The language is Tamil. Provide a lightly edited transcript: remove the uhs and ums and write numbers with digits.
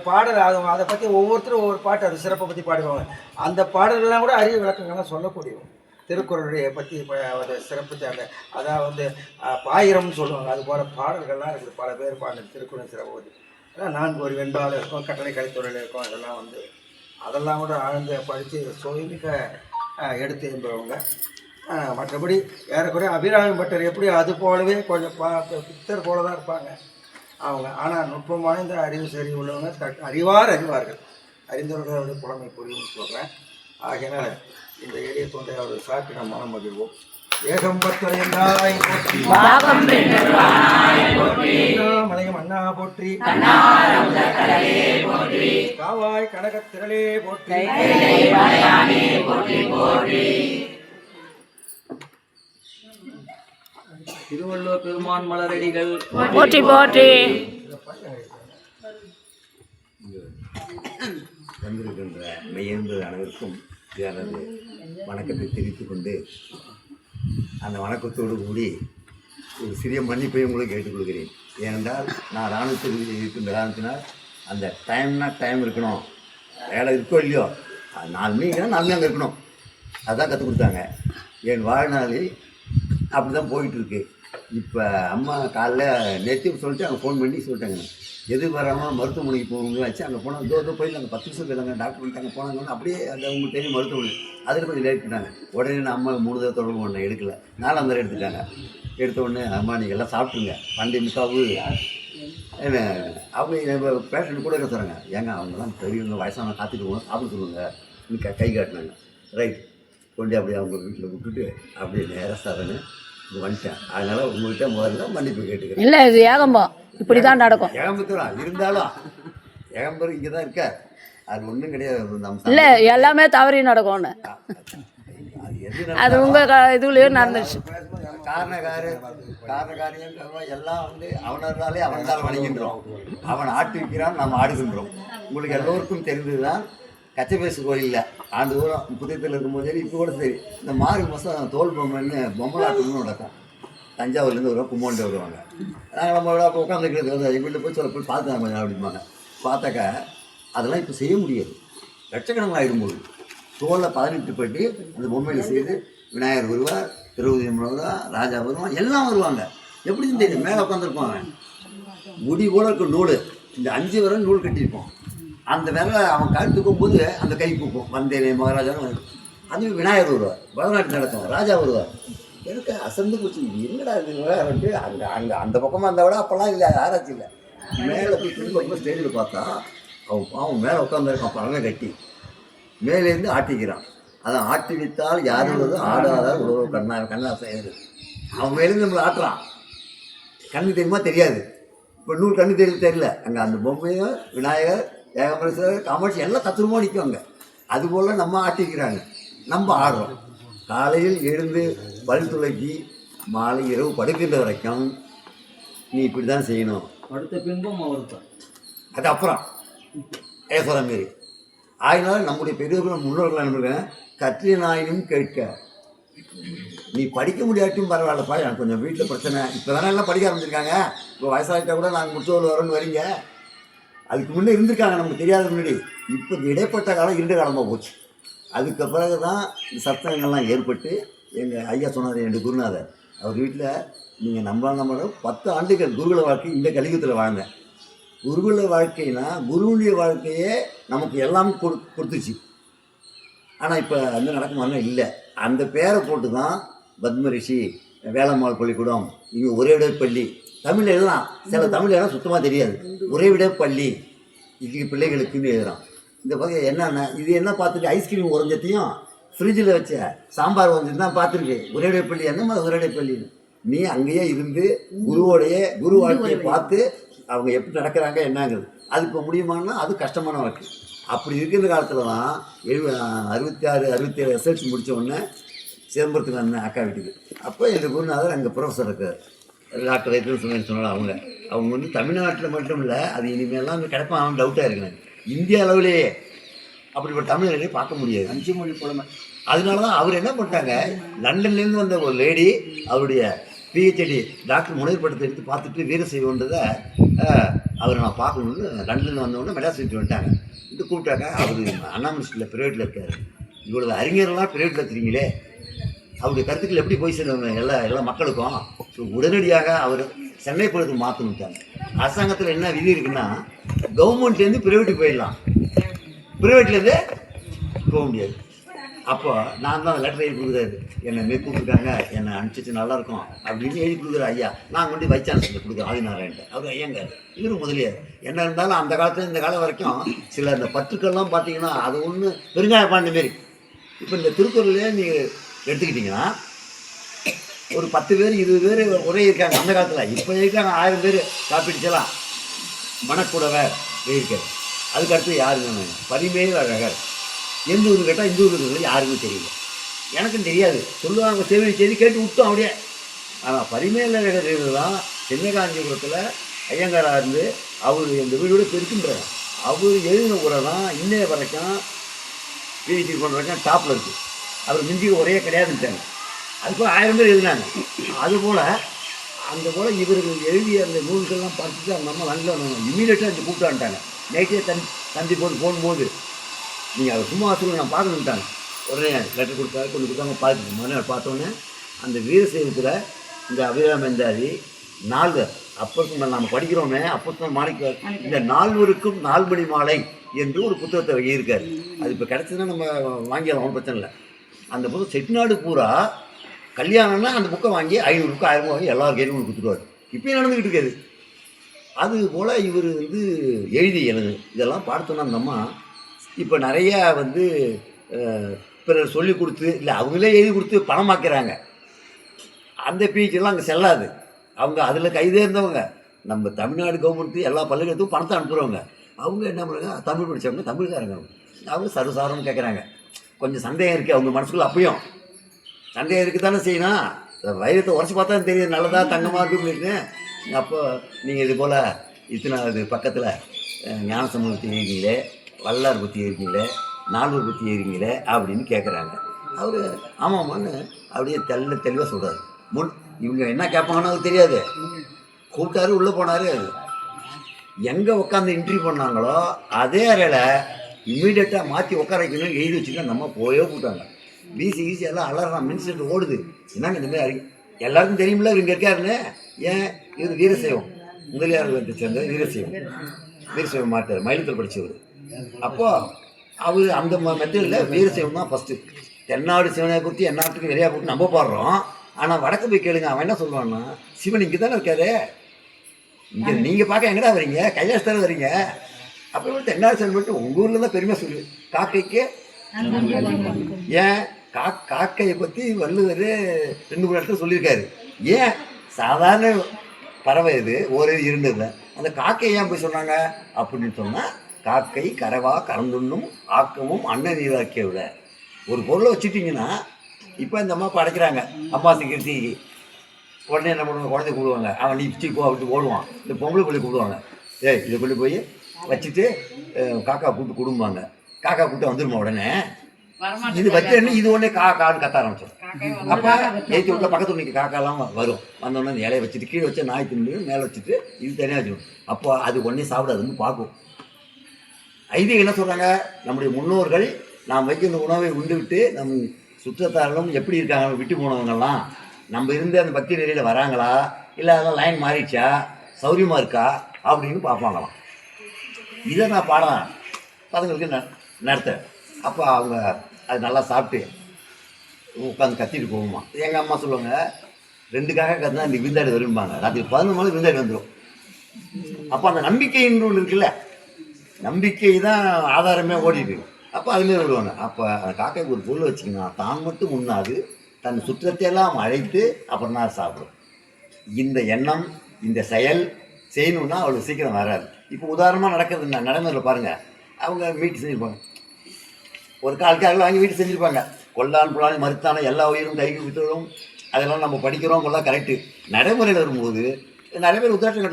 பாடல் அதை பற்றி ஒவ்வொருத்தரும் ஒவ்வொரு பாட்டு அது சிறப்பை பற்றி பாடுவாங்க. அந்த பாடல்கள்லாம் கூட அறிவு விளக்கங்கள்லாம் சொல்லக்கூடியவும் திருக்குறளுடைய பற்றி அதை சிறப்பு அந்த அதான் வந்து பாயிரம்னு சொல்லுவாங்க. அது போல் பாடல்கள்லாம் இருக்குது. பல பேர் பாடல் திருக்குறள் சிறப்பு பற்றி நான்கு ஒரு வெண்பால் இருக்கும், கட்டளை கலைத்துறையில் இருக்கும். அதெல்லாம் கூட ஆழ்ந்து படித்து சுயமிக எடுத்து என்பவங்க. மற்றபடி ஏறக்குறைய அபிராமி பட்டர் எப்படி அது போலவே கொஞ்சம் பித்தர் போல தான் இருப்பாங்க அவங்க. ஆனால் நுட்பம் வாய்ந்த அறிவு சரி உள்ளவங்க அறிவார்கள். அறிந்தவர்களுடைய புலமை புரியும்னு சொல்கிறேன். ஆகையினால இந்த எளிய தொண்டை அவர்கள் சாப்பிட்டு நம்ம மனம் மகிழ்வோம். ஏகம்பத்துறை என்றாய் போற்றி, மலையம் அண்ணா போற்றி, காவாய் கனகத்திரளே போற்றி, திருவள்ளுவர் பெருமான் மலரடிகள் போற்றி போற்றி. வந்திருக்கின்ற மெய்யென்பது அனைவருக்கும் எனது வணக்கத்தை தெரிவித்துக் கொண்டு அந்த வணக்கத்தோடு கூடி ஒரு சிறிய மன்னிப்பை உங்களுக்கு கேட்டுக்கொள்கிறேன். ஏனென்றால் நான் இராணுவத்தில் இருக்கின்ற காரணத்தினால் அந்த டைம் இருக்கணும். வேலை இருக்கோ இல்லையோ 4 மணிக்குனா 4 மணி அங்கே இருக்கணும். அதுதான் கற்றுக் கொடுத்தாங்க. என் வாழ்நாளில் அப்படி தான் போயிட்டுருக்கு. இப்போ அம்மா காலைல நேற்று சொல்லிட்டு அங்கே ஃபோன் பண்ணி சொல்லிட்டாங்க, எது வராமல் மருத்துவமனைக்கு போகணுங்க வச்சு அங்கே போனால் தோ போய் அங்கே 10 நிமிஷம் போயிடாங்க டாக்டர் பண்ணிட்டாங்க போனாங்கன்னு அப்படியே அந்த உங்களுக்கு தெரியும் மருத்துவமனை அதில் கொஞ்சம் லேட் பண்ணாங்க. உடனே நான் அம்மா 3 தடவை தொடர்பு ஒன்று எடுக்கலை, 4ஆம் தடவை எடுத்துட்டாங்க. எடுத்த உடனே அம்மா நீங்கள் எல்லாம் சாப்பிட்டுங்க 12 நிமிஷாவு என்ன அவங்க பேஷண்ட் கூட இருக்க சொல்கிறாங்க. ஏங்க அவங்கெல்லாம் பெரியவங்க வயசான காத்துட்டு போகணும் சாப்பிட சொல்லுங்க கை காட்டினாங்க. ரைட் கொண்டு அப்படியே அவங்க வீட்டில் விட்டுட்டு அப்படியே நேராக சார்னு வந்துட்டேன். அதனால் உங்கள்கிட்ட முதல்ல மன்னிப்பு கேட்டுக்கிறேன். இல்லை இது ஏகம்பம் இப்படி தான் நடக்கும். ஏகம்பத்துலாம் இருந்தாலும் ஏகம்பரம் இங்கே தான் இருக்க, அது ஒன்றும் கிடையாது. இல்லை எல்லாமே தவறி நடக்கும்னு அது உங்கள் இதுலேயே நடந்துச்சு. காரணக்காரியம் எல்லாம் வந்து அவனர்களாலே அவன்தான் வணங்கின்றோம். அவன் ஆட்டு வைக்கிறான், நாம் ஆடுகின்றோம். உங்களுக்கு எல்லோருக்கும் தெரிந்தது தான் கச்சபேசு கோயிலில் ஆண்டு தூரம் புதியத்தில் இருக்கும்போது இப்போ கூட சரி இந்த மார்கழி மாதம் தோல் பொம்மைன்னு பொம்மலாட்டம்னு நடக்கும். தஞ்சாவூர்லேருந்து வருவாங்க, கும்போண்டு வருவாங்க. நாங்கள் நம்ம அப்போ உட்காந்துக்கிறது வந்து எங்கள் வீட்டில் போய் சொல்ல போய் பார்த்தாங்க அப்படிம்பாங்க. பார்த்தாக்கா அதெல்லாம் இப்போ செய்ய முடியாது. லட்சக்கணக்கில் ஆகிடும்போது தோலில் 18 பட்டி அந்த பொம்மையில் செய்து விநாயகர் வருவார், திரௌபதி வருவார், ராஜா வருவான், எல்லாம் வருவாங்க. எப்படின்னு தெரியும், மேலே உட்காந்துருப்பாங்க. முடி கூட இருக்கும் நூல், இந்த 5 விரல் நூல் கட்டியிருப்போம். அந்த விரலை அவன் கழுத்துக்கும் போது அந்த கை கூக்கும். வந்தேனே மகாராஜான்னு அது விநாயகர் வருவார், பரதநாட்டியம் நடத்தும், ராஜா வருவார். எனக்கு அசந்து போச்சு, என்னடா இது அங்கே அந்த பக்கமாக இருந்தால் விட அப்போல்லாம் இல்லை, ஆராய்ச்சி இல்லை. மேலே போய் திரும்ப ஸ்டேஜில் பார்த்தா அவன் மேலே உட்காந்துருக்கான் பழங்க கட்டி மேலேருந்து ஆட்டிக்கிறான். அதான் ஆட்டி வைத்தால் யார் உள்ளது ஆடாதால் உழவு கண்ணா செய்யுது. அவன் மேலேருந்து நம்மளை ஆட்டுறான். கண்ணு தெரியுமா தெரியாது, இப்போ நூறு கண்ணு தெரியல. அங்கே அந்த பொம்மையும் விநாயகர் ஏகம்பரேஸ்வரர் காமாட்சி எல்லாம் தத்துவமாக நிற்குவாங்க. அதுபோல் நம்ம ஆட்டிக்கிறாங்க, நம்ம ஆடுறோம். காலையில் எழுந்து பல் துளக்கி மாலை இரவு படுக்கின்ற வரைக்கும் நீ இப்படி தான் செய்யணும். அடுத்த பின்பம் அவர்தான் அது அப்புறம் சொல்ல மாரி. ஆகினால நம்முடைய பெரியவர்கள் முன்னோர்கள் நம்புகிறேன், கற்றிய நாயினும் கேட்க. நீ படிக்க முடியாட்டும் பரவாயில்லப்பா, எனக்கு கொஞ்சம் வீட்டில் பிரச்சனை. இப்போ தானே எல்லாம் படிக்க ஆரம்பிச்சிருக்காங்க. இப்போ வயசாகிட்டா கூட நாங்கள் முற்றோர் வரோன்னு வரீங்க. அதுக்கு முன்னே இருந்திருக்காங்க, நமக்கு தெரியாத முன்னாடி. இப்போ இடைப்பட்ட காலம் 2 காலமாக போச்சு. அதுக்கு பிறகு தான் இந்த சத்தங்கள்லாம் ஏற்பட்டு எங்கள் ஐயா சொன்னார், என் குருநாதர் அவர் வீட்டில் நீங்கள் நம்ம 10 ஆண்டுகள் குருகுல வாழ்க்கை இந்த கலியுகத்தில் வாழ்ந்தேன். குருகுல வாழ்க்கைனா குருவுடைய வாழ்க்கையே நமக்கு எல்லாமே கொடுத்துச்சு. ஆனால் இப்போ அந்த நடக்குமானா இல்லை. அந்த பேரை போட்டு தான் பத்மரிஷி, வேளம்மாள் பள்ளிக்கூடம், இங்கே உறைவிட பள்ளி தமிழ் எழுதலாம். சில தமிழ் எழுத சுத்தமாக தெரியாது. உறைவிட பள்ளி இது பிள்ளைகளுக்குன்னு எழுதுகிறான். இந்த பக்கம் என்னென்ன இது என்ன பார்த்துட்டு ஐஸ்கிரீம் உறைஞ்சத்தையும் ஃப்ரிட்ஜில் வச்ச சாம்பார் உறைஞ்சது தான் பார்த்துருக்கு. உறைவிட பள்ளி என்ன உறைவிட பள்ளின்னு நீ அங்கேயே இருந்து குருவோடைய குரு வாழ்க்கையை பார்த்து அவங்க எப்படி நடக்கிறாங்க என்னங்கிறது. அது இப்போ முடியுமானா அது கஷ்டமான வாழ்க்கை. அப்படி இருக்கிற காலத்தில் தான் 66 67 எஸ்எல்சி முடித்த உடனே சிதம்பரத்துக்கு வந்தேன் அக்கா வீட்டுக்கு. அப்போ எங்கள் குருநாதர் அங்கே ப்ரொஃபஸர் இருக்கார், டாக்டர் வைத்தியர் சொன்னாலும் அவங்க வந்து தமிழ்நாட்டில் மட்டும் இல்லை, அது இனிமேலாம் அங்கே கிடைப்பான் அவன் டவுட்டாக இருக்கிறேன். இந்திய அளவிலேயே அப்படிப்பட்ட தமிழர்களே பார்க்க முடியாது. 5 மொழி புலமை. அதனால தான் அவர் என்ன பண்ணிட்டாங்க, லண்டன்லேருந்து வந்த ஒரு லேடி அவருடைய பிஹெச்டி டாக்டர் முனைவர் படத்தை எடுத்து பார்த்துட்டு வீரசைவன்றதை அவரை நான் பார்க்கணுன்னு லண்டனில் வந்தவொடனே மெட்ராஸ் வீட்டு வந்துட்டாங்க. இது கூப்பிட்டாங்க. அவர் அண்ணாமலை ப்ரைவேட்டில் இருக்கார். இவ்வளவு அறிஞர்கள்லாம் ப்ரைவேட்டில் இருக்கிறீங்களே, அவருடைய கருத்துக்கள் எப்படி போய் சேருவாங்க எல்லா மக்களுக்கும்? ஸோ உடனடியாக அவர் சென்னை படத்துக்கு மாற்றணுட்டாங்க. அரசாங்கத்தில் என்ன விதி இருக்குன்னா, கவர்மெண்ட்லேருந்து ப்ரைவேட்டுக்கு போயிடலாம், ப்ரைவேட்லேருந்து போக முடியாது. அப்போ நான் தான் லெட்டர் எழுதி கொடுக்குறாரு, என்னை மாரி கூப்பிட்டுருக்காங்க, என்னை அனுப்பிச்சு நல்லாயிருக்கும் அப்படின்னு எழுதி கொடுக்குற ஐயா. நான் கொண்டு வைஸ் சான்சலர் கொடுக்குறேன் ஆதிநாராயண்ட்ட. அவர் ஐயங்க இவரும் முதலியார். என்ன இருந்தாலும் அந்த காலத்தில் இந்த காலம் வரைக்கும் சில இந்த பற்றுக்கள்லாம் பார்த்தீங்கன்னா அது ஒன்று பெருங்காய பாண்டி மாரி. இப்போ இந்த திருக்குறள்லேயே நீங்கள் எடுத்துக்கிட்டிங்கன்னா ஒரு 10 பேர் 20 பேர் ஒரே இருக்காங்க அந்த காலத்தில். இப்போ இருக்காங்க 1000 பேர் காப்பிடிச்சலாம். மணக்குடவர் இருக்கார். அதுக்கடுத்து யாருங்க பரிமேல் அழகர். எந்த ஊர் கேட்டால் இந்த ஊர் இருக்கிறது யாருக்கும் தெரியல, எனக்கும் தெரியாது. சொல்லுவாங்க செய்தி கேட்டு விட்டோம் அப்படியே. ஆனால் பரிமேல் அழகர் தான் சின்னகாஞ்சிபுரத்தில் ஐயங்காராக இருந்து அவர் இந்த வீடோட பெருக்குன்றார். அவர் எழுதின ஊரை தான் இன்னைய வரைக்கும் பிஹெச்டி பண்ணுறதுக்கும் டாப்பில் இருக்குது. அவர் மிஞ்சி ஒரே கிடையாதுன்ட்டாங்க. அதுபோல் 1000 பேர் எழுதினாங்க. அதுபோல் அந்த போல் இவர்கள் எழுதிய அந்த நூல்கள்லாம் பார்த்துட்டு அந்த அம்மா லண்டனில் இம்மீடியட்டாக அந்த கூப்பிட்டான்ட்டாங்க. நைட்டே போகும்போது நீங்கள் அதை சும்மா சொல்லுங்கள் நான் பார்க்கணுன்ட்டாங்க. உடனே லெட்டர் கொடுத்தாரு, கொண்டு கொடுத்தாங்க. பார்த்துட்டு மறுநாள் பார்த்தோன்னே அந்த வீரசைவத்தில் இந்த அபிராமந்தாரி நால்வர் அப்போ நம்ம படிக்கிறோமே, அப்போ மாணிக்க இந்த நால்வருக்கும் 4 மணி மாலை என்று ஒரு புத்தகத்தை எழுதியிருக்காரு. அது இப்போ கிடச்சதுன்னா நம்ம வாங்கிடலாம், ஒன்றும் பிரச்சனை இல்லை. அந்த புத்தகம் செட்டிநாடு பூரா கல்யாணம்னா அந்த புக்கை வாங்கி 500 புக்கு 1000 வாங்கி எல்லாரும் கையிலும் கொடுத்துருவார். இப்போயும் நடந்துக்கிட்டு இருக்காது. அதுபோல் இவர் எழுதி எழுது இதெல்லாம் பார்த்தோன்னா அந்த அம்மா இப்போ நிறையா பிறர் சொல்லி கொடுத்து இல்லை அவங்களே எழுதி கொடுத்து பணமாக்குறாங்க. அந்த பிஹெச்டிலாம் அங்கே செல்லாது. அவங்க அதில் கைதே இருந்தவங்க. நம்ம தமிழ்நாடு கவர்மெண்ட்டு எல்லா பள்ளிகளுக்கும் பணத்தை அனுப்புகிறவங்க. அவங்க என்ன பண்ணுறாங்க, தமிழ் படித்தவங்க தமிழ்காரங்க. அவங்க சர்வசாரம் கேட்குறாங்க. கொஞ்சம் சந்தேகம் இருக்குது அவங்க மனசுக்குள்ள. அப்பயும் சந்தேகம் இருக்குது தானே செய்யணும். வைரத்தை உடச்சி பார்த்தா தெரியுது நல்லதா தங்கமாக இருக்குன்னு. அப்போ நீங்கள் இது போல் இத்தனாவது பக்கத்தில் ஞானசம்பந்தம் பற்றி இருக்கீங்களே, வல்லார் பற்றி இருக்கீங்களே, நால்வர் பற்றி இருக்கீங்களே அப்படின்னு கேட்குறாங்க. அவர் ஆமாம்மான்னு அப்படியே தெளிவாக சொல்கிறார். இவங்க என்ன கேட்பாங்கன்னு அவருக்கு தெரியாது. கூப்பிட்டாரு, உள்ளே போனார். எங்கே உட்காந்து இன்டர்வியூ பண்ணாங்களோ அதே அறையில் இம்மீடியட்டாக மாற்றி உட்கார வைக்கணும்னு எழுதி வச்சுட்டு நம்ம போயே போட்டாங்க. வீசி எல்லாம் அலறான், மின்செட்டு ஓடுது. என்னங்க இந்த மாதிரி எல்லாருக்கும் தெரியுமில்ல இவங்க இருக்காருன்னு. ஏன் இவர் வீரசைவம் முதலியார் சேர்ந்த வீரசைவம் மாட்டார், மயிலத்தில் படித்தவர். அப்போது அவர் அந்த மெத்தடில் வீரசைவம் தான் ஃபஸ்ட்டு. தென்னாடு சிவனை குறித்து எந்நாட்டுக்கு நிறையா போட்டு நம்ம பாடுறோம். ஆனால் வடக்கு போய் கேளுங்க, அவன் என்ன சொல்லுவான்னா, சிவன் இங்கே தானே இருக்காரு, இங்கே நீங்கள் பார்க்க எங்கடா வரீங்க, கைலாசத்தானே வரீங்க. அப்போ தென்னாடு சிவன் மட்டும் உங்கள் ஊரில் தான் பெருமை சொல்லு. காக்கைக்கு ஏன் காக்கையை பற்றி வள்ளுவர் 2-3 இடத்துல சொல்லியிருக்காரு. ஏன் சாதாரண பறவை இது ஒரு இருந்ததில்லை, அந்த காக்கையை ஏன் போய் சொன்னாங்க அப்படின்னு சொன்னால், காக்கை கரவா கறந்துண்ணும் ஆக்கமும் அன்ன நீராக்கிய விட. ஒரு பொருளை வச்சுட்டிங்கன்னா, இப்போ இந்த அம்மா படைக்கிறாங்க அம்மா கிருத்திக்கு, உடனே என்ன பண்ணுவாங்க, குழந்தை கூடுவாங்க, அவன் நீ பிச்சு போ அப்படி ஓடுவான். இந்த பொம்பளை பிள்ளை கூடுவாங்க, இதை கொண்டு போய் வச்சுட்டு காக்கா கூப்பிட்டு குடும்பாங்க. காக்கா கூப்பிட்டு வந்துடுமா உடனே. இது வச்சு இது ஒன்றே காக்கான்னு கத்த ஆரம்பிச்சோம். அப்போ ஏற்றி விட்ட பக்கத்து இன்னைக்கு காக்காலாம் வரும். வந்தோடனே அந்த இலையை வச்சுட்டு கீழே வச்சு நாய் தின்னு மேலே வச்சுட்டு இது தனியாக வச்சுக்கணும். அப்போ அது ஒன்றே சாப்பிடாதுன்னு பார்க்கும். ஐதீகம் என்ன சொல்கிறாங்க, நம்முடைய முன்னோர்கள் நாம் வைக்கிற உணவை உண்டு விட்டு நம் சுற்றத்தார்களும் எப்படி இருக்காங்க, விட்டு போனவங்கெல்லாம் நம்ம இருந்த அந்த பக்தி நெறியில் வராங்களா, இல்லை அதெல்லாம் லைன் மாறிடுச்சா, சௌரியமாக இருக்கா அப்படின்னு பார்ப்பாங்களாம். இதை நான் பாடம் பசங்களுக்கு நடத்தேன். அப்போ அவங்க அது நல்லா சாப்பிட்டு உட்காந்து கத்திட்டு போகுமா. எங்கள் அம்மா சொல்லுவாங்க, 2 காக்கா கத்தினா இந்த விருந்தாடி வரும்பாங்க. ராத்திரி 11 மணி விருந்தாடி வந்துடும். அப்போ அந்த நம்பிக்கைன்னு ஒன்று இருக்குல்ல, நம்பிக்கை தான் ஆதாரமே ஓடிட்டு. அப்போ அதுமாரி விடுவாங்க. அப்போ அந்த காக்கைக்கு ஒரு பொருள் வச்சிங்கன்னா தான் மட்டும் முன்னாது தன் சுற்றத்தையெல்லாம் அழைத்து அப்புறம் தான் சாப்பிடும். இந்த எண்ணம் இந்த செயல் செய்யணுன்னா அவ்வளோ சீக்கிரம் வராது. இப்போ உதாரணமாக நடக்கிறது நடைமுறையில் பாருங்கள். அவங்க வீட்டு செஞ்சுருப்பாங்க, ஒரு கால் வாங்கி வீட்டு செஞ்சுருப்பாங்க. கொல்லான் புலானி மறுத்தான எல்லா உயிரும் கைக்கு வித்துடும், அதெல்லாம் நம்ம படிக்கிறோம், எல்லாம் கரெக்டு. நடைமுறையில் வரும்போது நிறைய பேர் உத்தாட்டம்